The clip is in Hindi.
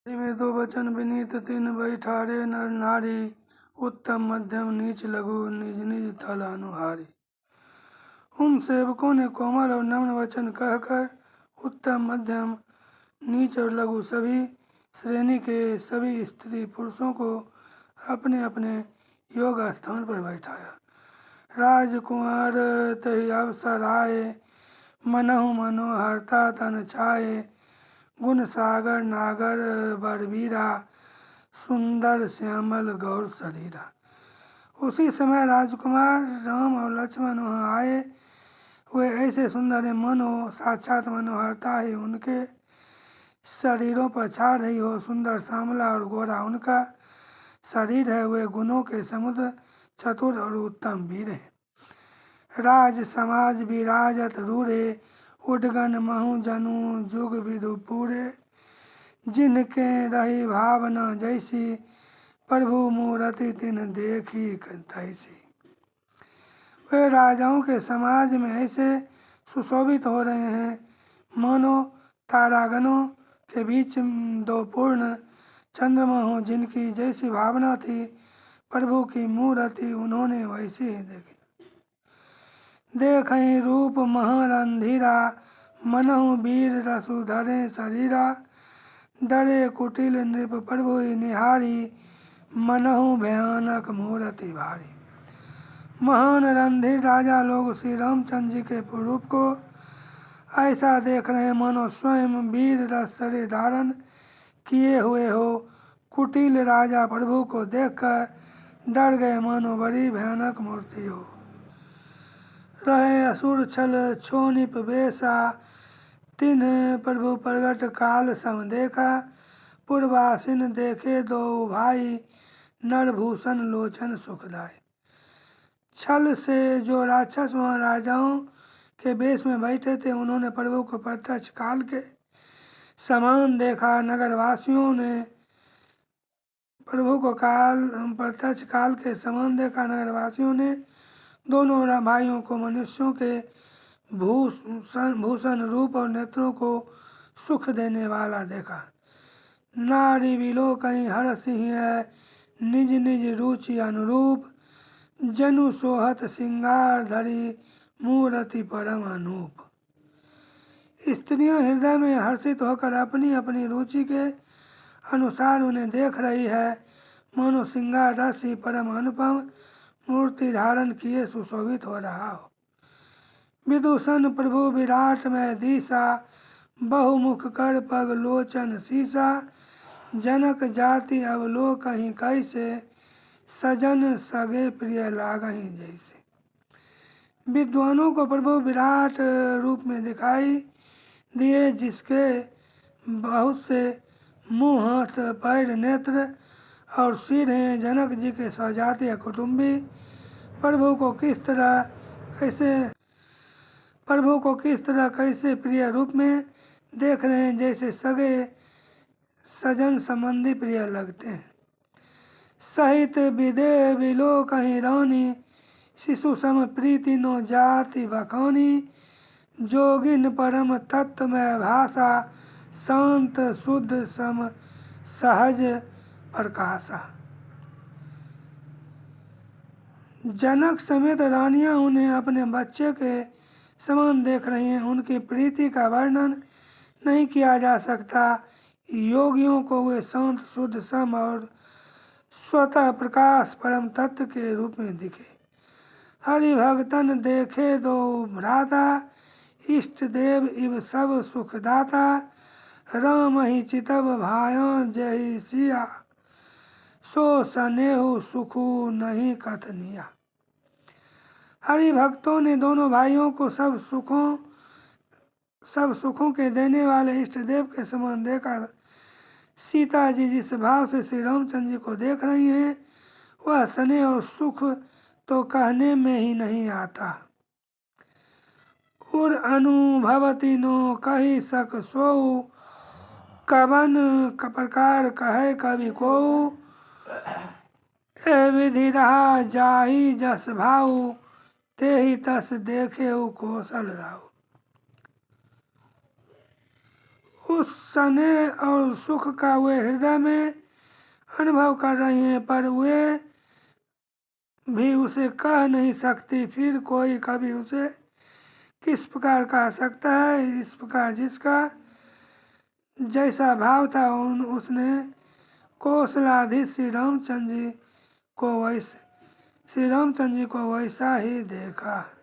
में दो वचन विनीत तीन बैठारे नर नारी, उत्तम मध्यम नीच लघु निज निज थल अनुहारी। उन सेवकों ने कोमल और नम्र वचन कहकर उत्तम मध्यम नीच और लघु सभी श्रेणी के सभी स्त्री पुरुषों को अपने अपने योग स्थान पर बैठाया। राजकुमार तहि अवसर आए, मनहु मनोहरता तन छाए। गुण सागर नागर बरबीरा, सुंदर श्यामल गौर शरीरा। उसी समय राजकुमार राम और लक्ष्मण वहाँ आए। वे ऐसे सुंदर मनो साक्षात मनोहरता ही उनके शरीरों पर छा रही हो। सुंदर श्यामला और गोरा उनका शरीर है। वे गुणों के समुद्र, चतुर और उत्तम वीर हैं। राज समाज विराजत रूढ़े, उडगन महु जनु जुग विदु पूरे। जिनके रही भावना जैसी, प्रभु मूर्ति तिन देखी तैसी। वे राजाओं के समाज में ऐसे सुशोभित हो रहे हैं मानो तारागणों के बीच दो पूर्ण चंद्रमा हो। जिनकी जैसी भावना थी प्रभु की मूर्ति उन्होंने वैसी ही देखी। देखहि रूप महारंधीरा, मनहु वीर रसु धरे शरीरा। डरे कुटिल नृप प्रभु निहारी, मनहु भयानक मूर्ति भारी। महान रणधीर राजा लोग श्री रामचंद्र जी के रूप को ऐसा देख रहे मानो स्वयं वीर रस शरीर धारण किए हुए हो। कुटिल राजा प्रभु को देखकर डर गए मानो बड़ी भयानक मूर्ति हो। रहे असुर छल छोनिप बेसा, तिन्ह प्रभु प्रगट काल सम देखा। पूर्वासिन देखे दो भाई, नरभूषण लोचन सुखदाई। छल से जो राक्षस वहाँ राजाओं के वेश में बैठे थे उन्होंने प्रभु को प्रत्यक्ष काल के समान देखा। नगरवासियों ने प्रभु को प्रत्यक्ष काल के समान देखा। नगरवासियों ने दोनों भाइयों को मनुष्यों के भूषण रूप और नेत्रों को सुख देने वाला देखा। नारी विलो कहीं हर्ष ही है, निज निज रुचि अनुरूप। जनु सोहत सिंगार धरी, मूर्ति परम अनूप। स्त्रियां हृदय में हर्षित होकर अपनी अपनी रुचि के अनुसार उन्हें देख रही है मानो सिंगार रस ही परम अनुपम मूर्ति धारण किए सुशोभित हो रहा हो। विदूषण प्रभु विराट में दीसा, बहुमुख कर पग लोचन सीसा। जनक जाति अवलोकहि कैसे, सजन सगे प्रिय लागहि जैसे। विद्वानों को प्रभु विराट रूप में दिखाई दिए, जिसके बहुत से मुंह हाथ पैर नेत्र और सिर हैं। जनक जी के स्वजातीय कुटुंबी प्रभु को किस तरह कैसे प्रिय रूप में देख रहे हैं, जैसे सगे सजन संबंधी प्रिय लगते हैं। सहित विदे विलो कहीं रानी, शिशु सम प्रीति नो जाति बखानी। जोगिन परम तत्व में भाषा, शांत शुद्ध सम सहज प्रकाशा। जनक समेत रानियां उन्हें अपने बच्चे के समान देख रही हैं। उनकी प्रीति का वर्णन नहीं किया जा सकता। योगियों को वे शांत शुद्ध सम और स्वतः प्रकाश परम तत्व के रूप में दिखे। हरि भक्तन देखे दो भ्राता, इष्ट देव इव सब सुखदाता। राम ही चितव भायों जय सिया, सो सनेहु सुखु नहीं कथनिया। हरि भक्तों ने दोनों भाइयों को सब सुखों के देने वाले इष्ट देव के समान देखा। सीता जी जिस भाव से श्री रामचंद्र जी को देख रही हैं, वह स्नेह और सुख तो कहने में ही नहीं आता। उर अनुभवती नो कही सक सोऊ, कवन प्रकार कहे कवि को। ए विधि रहा जाही जस भाऊ, ते ही तस देखे कौशल राव। उस स्नेह और सुख का वे हृदय में अनुभव कर रही हैं, पर वे भी उसे कह नहीं सकती। फिर कोई कभी उसे किस प्रकार कह सकता है? इस प्रकार जिसका जैसा भाव था उसने कौशलाधीश श्री रामचंद्र जी को वैसा ही देखा।